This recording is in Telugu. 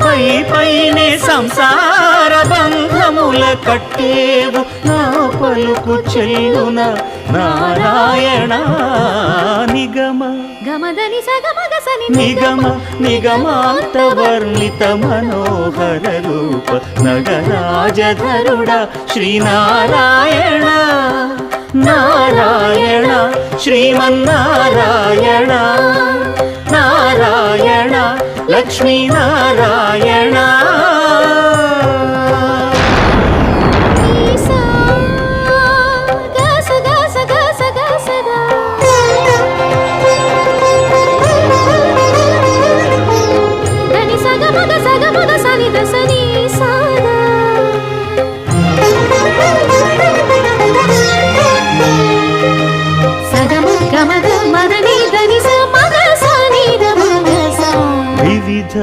పై పైనే సంసార బంధముల కట్టేవు నా పలుకు చెల్లున నారాయణ నిగమ గమదని సగమగసని నిగమ నిగమాంత వర్ణిత మనోహర రూప నగరాజధరుడ శ్రీనారాయణ నారాయణ శ్రీమన్నారాయణ నారాయణ లక్ష్మీనారాయణ వివిధ